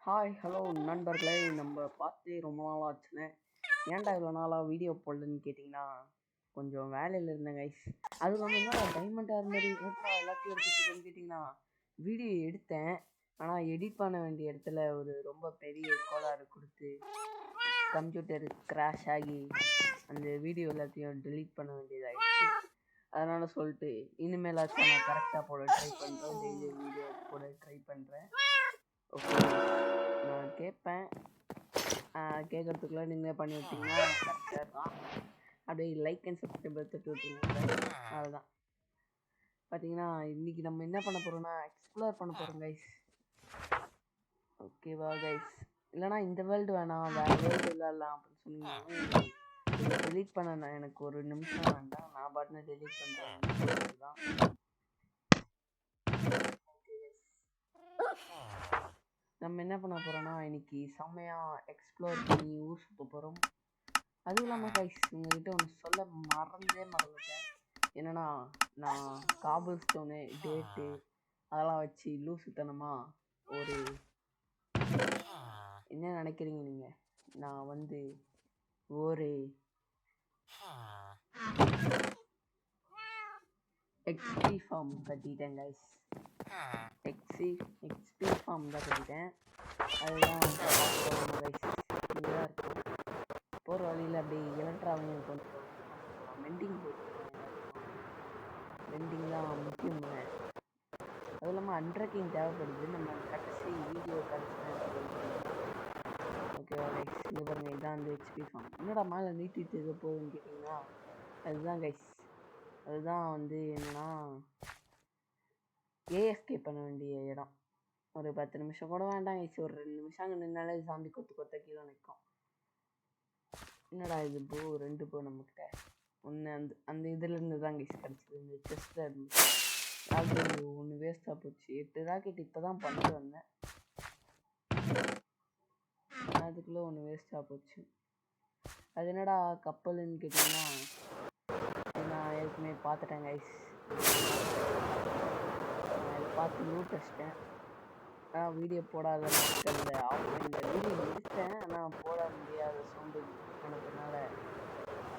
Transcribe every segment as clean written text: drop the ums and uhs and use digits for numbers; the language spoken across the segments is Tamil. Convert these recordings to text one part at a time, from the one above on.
ஹாய் ஹலோ நண்பர்களே, நம்ம பார்த்தே ரொம்ப நாள் ஆச்சுன்னு. ஏன்டா இவ்வளோ நாளாக வீடியோ போடலன்னு கேட்டிங்கன்னா, கொஞ்சம் வேலையில் இருந்தேன் கைஸ். அது இல்லாமல் என்னடா டைமண்ட் ஆர்மரி ரெட்ரா எல்லாத்தையும் எடுத்துகிட்டுன்னு கேட்டிங்கன்னா, வீடியோ எடுத்தேன். ஆனால் எடிட் பண்ண வேண்டிய இடத்துல ஒரு ரொம்ப பெரிய கோளாறு கொடுத்து கம்ப்யூட்டர் கிராஷ் ஆகி அந்த வீடியோ எல்லாத்தையும் டெலீட் பண்ண வேண்டியதாகிடுச்சு. அதனால் சொல்லிட்டு இனிமேலாச்சும் நான் கரெக்டாக போட ட்ரை பண்ணுறேன். டெய்லி வீடியோ போட ட்ரை பண்ணுறேன். ஓகே, நான் கேட்பேன். கேட்குறதுக்குள்ளே நீங்களே பண்ணி விட்டீங்கன்னா கரெக்டாக இருக்கும். அப்படியே லைக் அண்ட் சப்ஸ்கிரைப் எடுத்துட்டு விட்டுருங்க. அதுதான் பார்த்தீங்கன்னா, இன்றைக்கி நம்ம என்ன பண்ண போகிறோம்னா எக்ஸ்ப்ளோர் பண்ண போகிறோம் கைஸ். ஓகேவா கைஸ்? இல்லைனா இந்த வேர்ல்டு வேணாம், வேறு வேர்ல்டு விளாட்லாம் அப்படின்னு சொன்னீங்கன்னா இதை டெலீட் பண்ண எனக்கு ஒரு நிமிஷம் வேண்டாம். நான் பாட்டுன்னு டெலீட் பண்ணுறேன் தான். நம்ம என்ன பண்ண போகிறோன்னா இன்னைக்கு செம்மையாக எக்ஸ்ப்ளோர் பண்ணி ஊர் சுற்ற போகிறோம். அதுவும் இல்லாமல் கைஸ், உங்கள்கிட்ட ஒன்று சொல்ல மறந்துட்டேன். என்னென்னா, நான் காபிள் ஸ்டோனு டேட்டு அதெல்லாம் வச்சு லூசுத்தனமாக ஒரு என்ன நினைக்கிறீங்க நீங்கள்? நான் வந்து ஒரு எக்ஸ்பி ஃபார்ம் கட்டிட்டேன் கைஸ். எக்ஸ்பி ஃபார்ம் தான் கட்டிட்டேன். அதுதான் கைஸ். இங்கே தான் இருக்கும். போகிற வழியில் அப்படியே எலக்ட்ராவையும் கொண்டு வெண்டிங் தான் முக்கியங்க. அதுவும் இல்லாமல் அன்ட்ரக்கிங் தேவைப்படுது. நம்ம கடைசி வீடியோ ஓகேவா கைஸ்? இங்கே பாருங்கள், இதான் அந்த ஹெச்பி ஃபார்ம். என்னடா மேலே நீட்டிட்டு எது போகுதுன்னு கேட்டிங்கன்னா, அதுதான் கைஸ். அதுதான் வந்து என்னென்னா ஏஎஃப்கே பண்ண வேண்டிய இடம். ஒரு 10 நிமிஷம் கூட வேண்டாம் கைஸ், ஒரு 2 நிமிஷம் அங்கே நின்னாலே சாம்பி கொத்த கீழே நிற்கும். என்னடா இது போ 2 போ நம்மக்கிட்ட ஒன்று அந்த இதுலேருந்து தான் கைஸ் கிடச்சிது. இந்த செஸ்ட்டில் இருந்து ராக்கெட் ஒன்று வேஸ்ட்டாக போச்சு. 8 ராக்கெட் இப்போ தான் பண்ணிட்டு வந்தேன். அதுக்குள்ளே ஒன்று வேஸ்ட்டாக போச்சு. அது என்னடா கப்பலுன்னு கேட்டிங்கன்னா, நான் ஏற்கனவே பார்த்துட்டேன் கைஸ். நான் இதை பார்த்து லூட் அடிச்சிட்டேன். ஆனால் வீடியோ போடாத நாட்களில் ஆஃப்லைனில் வீடியோ எடுத்தேன். ஆனால் போட முடியாத சோம்பேறி ஆனதுனால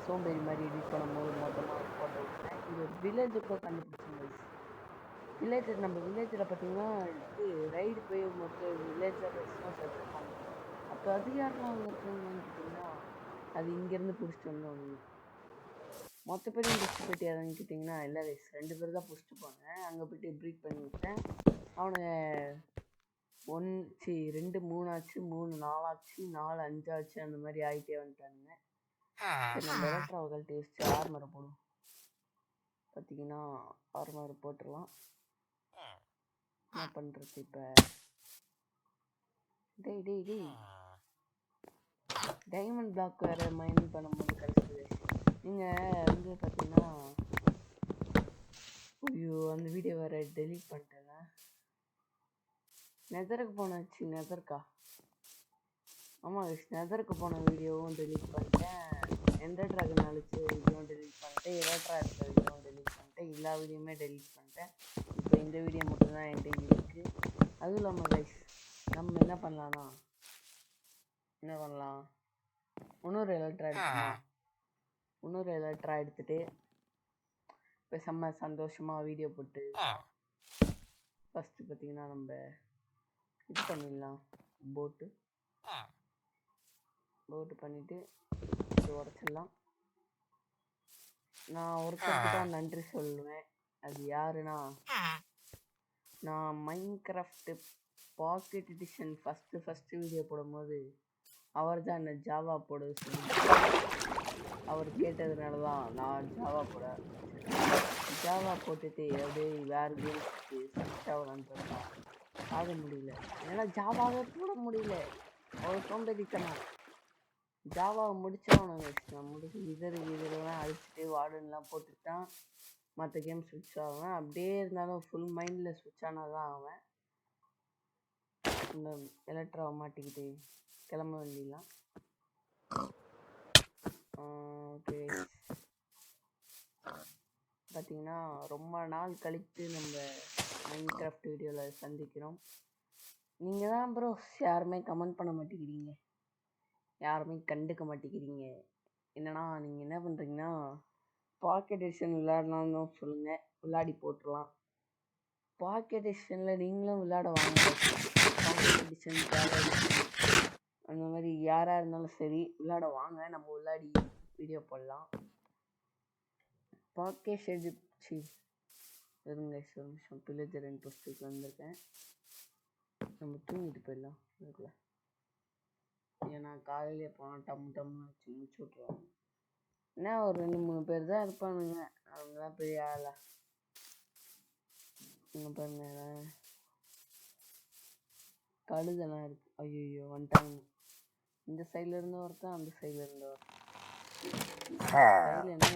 சோம்பேறி மாதிரி எடிட் பண்ணும்போது மொத்தமாக போட்டு விட்டேன். இங்கே ஒரு வில்லேஜ் கூட கண்டுபிடிச்சேன் கைஸ். நம்ம வில்லேஜில் பார்த்தீங்கன்னா இது ரைடு போய் மொத்த வில்லேஜில் ரெஸ்பான்ஸ் எடுத்துருப்பாங்க. அப்போ அது யாரெல்லாம் அங்கே இருக்காங்கன்னு கேட்டிங்கன்னா, அது இங்கேருந்து பிடிச்சிட்டு வந்தவங்க. மொத்த பேரையும் பிடிச்சி போயிட்டு யாருன்னு கேட்டிங்கன்னா, இல்லை கைஸ் 2 பேர் தான் பிடிச்சிட்டு போனேன். அங்கே போய்ட்டு ப்ரீட் பண்ணி விட்டேன். அவனுங்க 2 3 ஆச்சு, 3 4 ஆச்சு, 4 5 ஆச்சு, அந்த மாதிரி ஆகிட்டே வந்துட்டானுங்க. சரி, நம்ம எலக்ட்ராவை கழட்டி வச்சு ஆர்மரை போடும். பார்த்தீங்கன்னா ஆர்மரை போட்டுடலாம். என்ன பண்ணுறது இப்போ? டேய் டைமண்ட் பிளாக் வேறு மைன் பண்ணும்போது கிடச்சிது. நீங்கள் வந்து பார்த்தீங்கன்னா, ஐயோ அந்த வீடியோ வேறு டெலீட் பண்ணிட்டேங்க. நெதருக்கு போனாச்சு. நெதருக்கா? ஆமாம், நெதருக்கு போன வீடியோவும் டெலீட் பண்ணிட்டேன். எண்டர் ட்ராகன் அழிச்ச வீடியோவும் டெலீட் பண்ணிட்டேன். எலக்ட்ரா எடுத்த வீடியோவும் டெலீட் பண்ணிட்டேன். எல்லா வீடியோவுமே டெலீட் பண்ணிட்டேன். இப்போ இந்த வீடியோ மட்டும்தான் என்கிட்ட இருக்குது. அதுவும் இல்லாமல் கைஸ், நம்ம என்ன பண்ணலாம், இன்னொரு எலக்ட்ரா எடுத்துகிட்டு இப்போ செம்ம சந்தோஷமாக வீடியோ போட்டு ஃபஸ்ட்டு பார்த்தீங்கன்னா நம்ம இது பண்ணிடலாம். போட்டு பண்ணிவிட்டு இது உடச்சிடலாம். நான் ஒருத்தருக்கு தான் நன்றி சொல்லுவேன். அது யாருன்னா, நான் Minecraft pocket edition first video போடும்போது அவர் தான் என்ன ஜாவா போட சொல்லி அவர் கேட்டதுனால தான் நான் ஜாவா போட்டுட்டு அப்படியே வேறு கேம்ஸுக்கு ஸ்விட்ச் ஆகலான்னு பார்த்தா ஆக முடியல. ஏன்னா ஜாவாவே போட முடியல. அவ்வளோ சோம்பேறித்தனம். ஜாவாவை முடிச்சவனுங்க நான் இதெல்லாம் அழிச்சிட்டு வார்டன்லாம் போட்டுட்டு தான் மற்ற கேம் ஸ்விட்ச் ஆகுவேன். அப்படியே இருந்தாலும் ஃபுல் மைண்டில் ஸ்விட்ச் ஆனால் தான் ஆவேன். இந்த எலக்ட்ராவை மாட்டிக்கிட்டு கிளம்ப வேண்டியலாம். ஓகே, பார்த்தீங்கன்னா ரொம்ப நாள் கழித்து நம்ம மைன்கிராஃப்ட் வீடியோவில் சந்திக்கிறோம். நீங்கள் தான் ப்ரோ யாருமே கமெண்ட் பண்ண மாட்டேங்கிறீங்க, யாருமே கண்டுக்க மாட்டேங்கிறீங்க. என்னன்னா நீங்கள் என்ன பண்ணுறீங்கன்னா, பாக்கெட் எடிஷன் விளையாடலான்னு சொல்லுங்கள், விளையாடி போட்டுடலாம். பாக்கெட் எடிஷனில் நீங்களும் விளையாட வாங்க. பாக்கெட் எடிஷன் அந்த மாதிரி யாராக இருந்தாலும் சரி விளையாட வாங்க, நம்ம விளையாடி வீடியோ போடலாம். பாக்கெட் எடிச்சு இருங்க ஒரு நிமிஷம், பிள்ளைஜர் இன்ட்ரெஸ்ட்டுக்கு வந்திருக்கேன். நம்ம தூங்கிட்டு போயிடலாம் அதுக்குள்ள. ஏன்னா காலையிலே போனால் டம்னு வச்சு முடிச்சு விட்ருவாங்க. என்ன ஒரு 2-3 பேர் தான் இருப்பானுங்க, அவங்க தான் பெரிய ஆளா. இங்கே பாருங்க கழுதெல்லாம் இருக்கு. ஐயோ வந்துட்டாங்க. இந்த சைடில் இருந்து ஒருத்தன், அந்த சைடில் இருந்து ஒருத்தன். சைடில் என்ன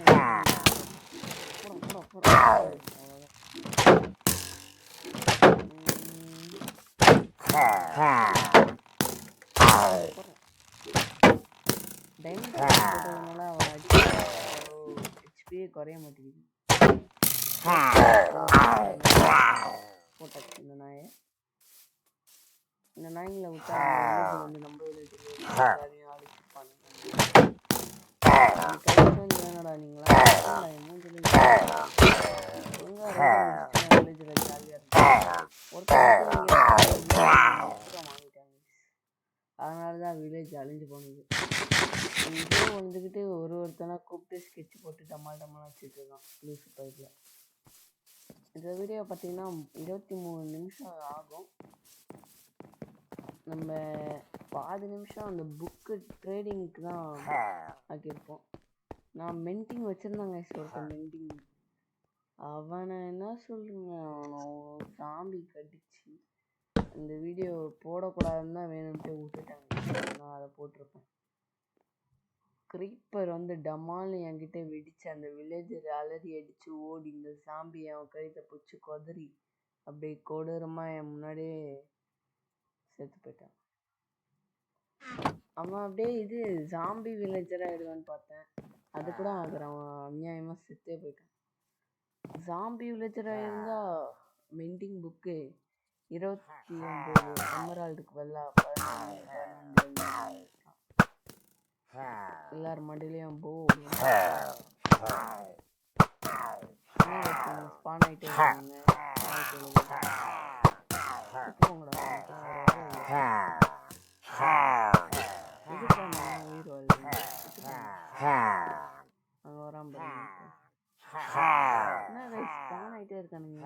டைமண்ட் போட்டதுனால அவன் ஹெச்பியே குறைய மாட்டேங்குது. போட்டாச்சு இந்த நாயை. இந்த நாய்களை விட்டா வந்து நம்ம அழிச்சுப்பானுங்க. வேணடா நீங்களா வில்லேஜில் ஜாலியாக இருக்கு. வாங்கிட்டாங்க, அதனால தான் வில்லேஜ் அழிஞ்சு போனது. இதே வந்துக்கிட்டு ஒருத்தனா கூப்பிட்டு ஸ்கெட்ச் போட்டு டமால் வச்சுட்டு இருக்கான் லூசு பைப்பில். இந்த வீடியோ பார்த்தீங்கன்னா 23 நிமிஷம் ஆகும். நம்ம பாதி நிமிஷம் அந்த புக்கு ட்ரேடிங்க்கு தான் ஆக்கியிருப்போம். நான் மென்டிங் வச்சுருந்தாங்க ஒருத்தன் மென்டிங். அவனை என்ன சொல்லுங்க, அவனை சாம்பி கடிச்சு அந்த வீடியோ போடக்கூடாதுன்னு தான் வேணும்ட்டு விட்டுட்டாங்க. நான் அதை போட்டிருப்பேன். க்ரீப்பர் வந்து டமால்னு என்கிட்ட வெடிச்சு அந்த வில்லேஜர் அலறி அடித்து ஓடி இந்த சாம்பி அவன் கழுத்தை பிடிச்சி கொதறி அப்படியே கொடூரமாக என் முன்னாடியே செத்து போயிட்டான். அவன் அப்படியே இது ஜாம்பி வில்லேஜராக ஆகிடுவான்னு பார்த்தேன், அது கூட ஆகுறான். அவன் அநியாயமாக செத்தே போயிட்டான். ஜாம்பி வில்லேஜராக இருந்தால் மென்டிங் புக்கு 29 எமரால்டுக்கு பதிலா 14 எல்லார் மண்டிலையும் போ ஸ்பான் ஆகிட்டே இருக்காங்க. அங்கே வரான் என்ன ஸ்பான் ஆகிட்டே இருக்கானுங்க.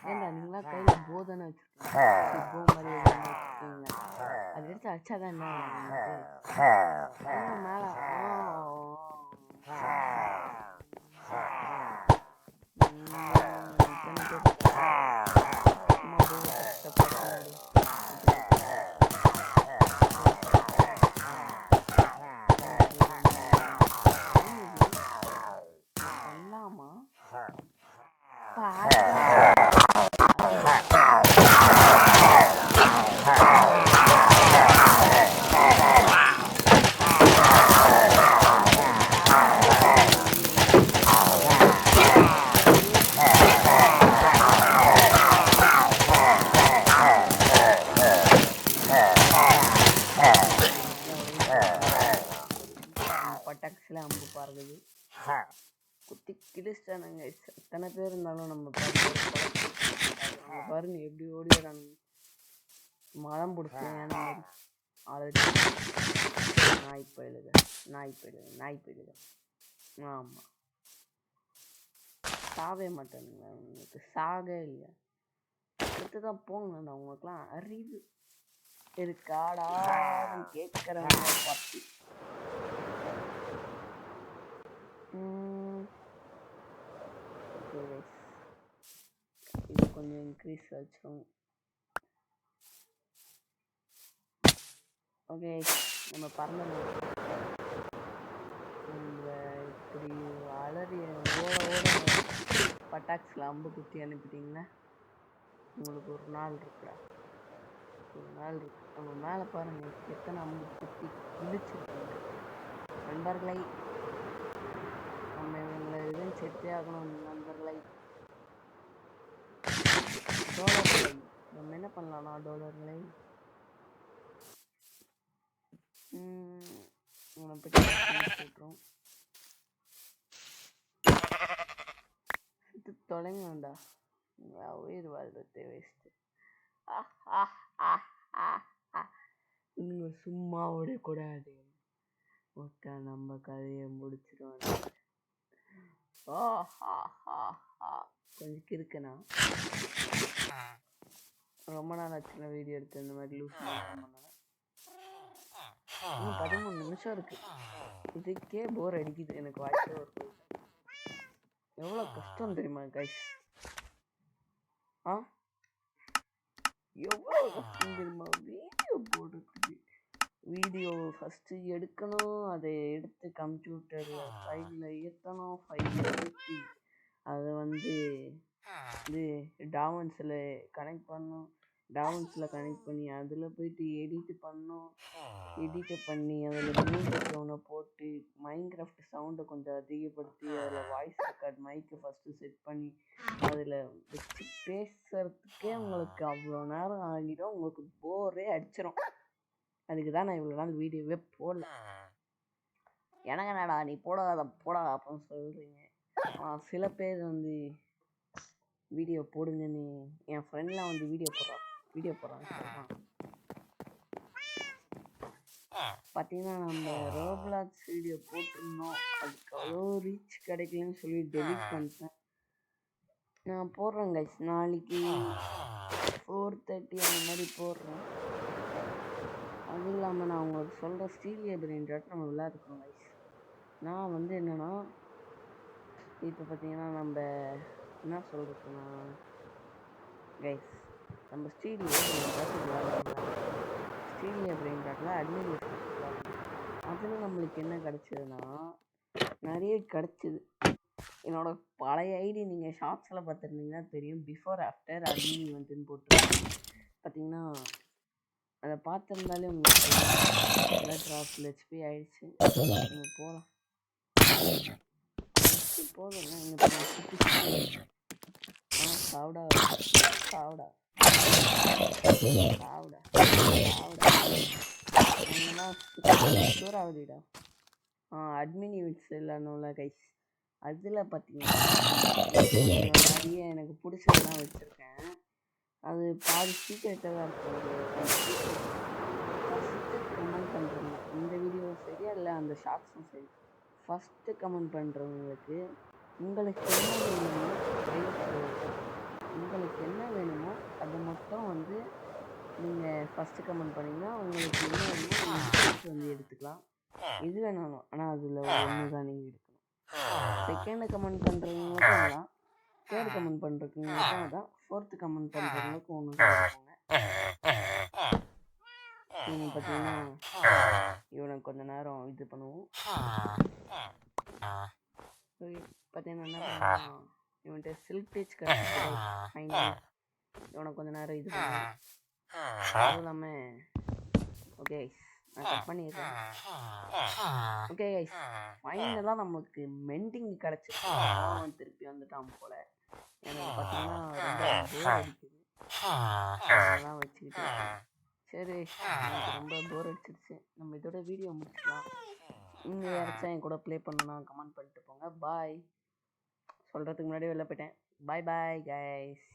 ஏண்டா நீங்களா கையில் போ தானே வச்சுருக்கீங்க, போ மாதிரி வச்சுருக்கீங்க. அது எடுத்து அடிச்சாதான் என்ன மேலே பண்ணலாமா? பட்டாக்ஸில் அம்பு பாருது குத்தி கிழிச்சிட்டானுங்க. எத்தனை பேர் இருந்தாலும் நம்ம பாருங்க எப்படி ஓடிடுறானுங்க. மரம் பிடிச்சேன் ஆல்ரெடி. நாய் போயிடுது. ஆமாம், சாவே மாட்டேனுங்க. உங்களுக்கு சாகே இல்லையா? எடுத்து தான் போங்கண்ணா. உங்களுக்குலாம் அறிவு இருக்காடா கேட்குறவங்க பார்த்து. இது கொஞ்சம் இன்க்ரீஸ் வச்சோம். ஓகே, நம்ம பறந்தோம். இப்படி அலறி ஓட பட்டாக்ஸில் அம்பு குத்தி அனுப்பிட்டீங்கன்னா உங்களுக்கு ஒரு நாள் இருக்குடா. நம்ம மேலே பாருங்க எத்தனை அம்பு குத்தி இழுச்சிருக்காங்க. நண்பர்களை, நம்ம இவங்களை எதுவும் செத்தே ஆகணும் நண்பர்களை. டோலர்களை நம்ம என்ன பண்ணலாம்னா டோலர்களை உங்களை பற்றி விட்டுறோம். இது தொலைங்க வேண்டா, உயிர் வாழ்றதே வேஸ்ட்டு. நீங்கள் சும்மா விடக்கூடாது. ஓகே, நம்ம கதையை முடிச்சிடுவோம். கொஞ்சம் இருக்குண்ணா, ரொம்ப நாள் ஆச்சுன்னா வீடியோ எடுத்து இந்த மாதிரி லூஸ் பண்ணேன். 13 நிமிஷம் இருக்கு. இதுக்கே போர் அடிக்குது எனக்கு. வாய்ஸ் ஓவர் எவ்வளோ கஷ்டம் தெரியுமா கைஸ்? எவ்வளோ கஷ்டம் தெரியுமா வீடியோ போடுறதுக்கு? வீடியோ ஃபஸ்ட்டு எடுக்கணும், அதை எடுத்து கம்ப்யூட்டரில் ஃபைலில் ஏற்றணும், ஃபைலில் ஏற்றி அதை இது டாவன்ஸில் கனெக்ட் பண்ணணும், டாவன்ஸில் கனெக்ட் பண்ணி அதில் போய்ட்டு எடிட் பண்ணணும், எடிட்டை பண்ணி அதில் மியூசிக் சவுண்டை போட்டு மைன்கிராஃப்ட் சவுண்டை கொஞ்சம் அதிகப்படுத்தி அதில் வாய்ஸ் ரெக்கார்ட் மைக்கை ஃபஸ்ட்டு செட் பண்ணி அதில் வச்சு பேசுகிறதுக்கே உங்களுக்கு அவ்வளோ நேரம் ஆகிடும். உங்களுக்கு போரே அடிச்சிடும். அதுக்கு தான் நான் இவ்வளோ நாள் வீடியோவே போடல. எனக்கு என்னடா நீ போடாத அப்படின்னு சொல்கிறீங்க. சில பேர் வீடியோ போடுங்கன்னு என் ஃப்ரெண்ட்லாம் வீடியோ போடுறாங்க. பார்த்தீங்கன்னா நம்ம ரோப்ளாக்ஸ் வீடியோ போட்டிருந்தோம், அதுக்கு அவ்வளோ ரீச் கிடைக்கலன்னு சொல்லி டெலிட் பண்ணிட்டேன். நான் போடுறேன் கைஸ், நாளைக்கு 4:30 அந்த மாதிரி போடுறேன். அதுவும் இல்லாமல் நான் உங்களுக்கு சொல்கிற ஸ்டீலியோ பிரெயின் ராட் நம்ம விளையாடுறோம் கைஸ். நான் என்னென்னா இப்போ பார்த்தீங்கன்னா நம்ம என்ன சொல்கிறதுன்னா கைஸ், நம்ம ஸ்டீலியோ பிரெயின் ராட்டில் அட்மின் அதில் நம்மளுக்கு என்ன கிடச்சிதுன்னா நிறைய கிடச்சிது. என்னோட பழைய ஐடி நீங்கள் ஷார்ட்ஸில் பார்த்துருந்தீங்கன்னா தெரியும். பிஃபோர் ஆஃப்டர் அட்மின் ஈவெண்ட்டுன்னு போட்டுருக்கேன். பார்த்தீங்கன்னா அதை பார்த்துருந்தாலே உங்களுக்கு ட்ராப்பில் ஹெச்பி ஆயிடுச்சு. நீங்கள் போகலாம், போதும். சாவுடா சூறாவதிடா. அட்மின் ஈவெண்ட்ஸ் இல்லைன்னுல கைஸ், அதில் பார்த்தீங்கன்னா நிறைய எனக்கு பிடிச்சதெல்லாம் வச்சுருக்கேன். அது பாதி சீக்கிரட்டாக தான் இருக்கும். ஃபஸ்ட்டு கமெண்ட் பண்ணுறவங்க இந்த வீடியோ சரியா இல்லை, அந்த ஷார்ட்ஸும் சரி, ஃபஸ்ட்டு கமெண்ட் பண்ணுறவங்களுக்கு உங்களுக்கு என்ன வேணுமோ அதை மட்டும் நீங்கள் ஃபஸ்ட்டு கமெண்ட் பண்ணிங்கன்னா உங்களுக்கு என்ன வேணுமோ எடுத்துக்கலாம். இது வேணாலும், ஆனால் அதில் ஒன்று தான் நீங்கள் எடுக்கணும். செகண்டு கமெண்ட் பண்ணுறவங்களுக்கும் பண்ணலாம், தேர்டு கமெண்ட் பண்ணுறவங்களுக்கும் அதான், ஃபோர்த்து கமெண்ட் பண்ணுறவங்களுக்கும் ஒன்று தான் இருக்குங்க. நீங்கள் பார்த்தீங்கன்னா இவனை கொஞ்சம் நேரம் இது பண்ணுவோம். பார்த்தீங்கன்னா என்ன பண்ணுவோம், இவன்கிட்ட சில்க் டேச் கிடைச்சி இவனை கொஞ்சம் நேரம் இது பண்ணுவோம். அதுவும் இல்லாமல் ஓகே நான் கட் பண்ணிடுறேன். ஓகே கைஸ், ஃபைனலாக நமக்கு மெண்டிங் கிடச்சிருச்சு. திருப்பி வந்துட்டான் போல். எனக்கு பார்த்தீங்கன்னா ரொம்ப போர் அடிக்குது அதெல்லாம் வச்சுக்கிட்டு. சரி, எனக்கு ரொம்ப போர் அடிச்சிருச்சு. நம்ம இதோட வீடியோ முடிச்சுக்கலாம். நீங்கள் யாராச்சும் என் கூட ப்ளே பண்ணணும்னா கமெண்ட் பண்ணிட்டு போங்க. பாய் சொல்கிறதுக்கு முன்னாடி வெளில போயிட்டேன். Bye guys.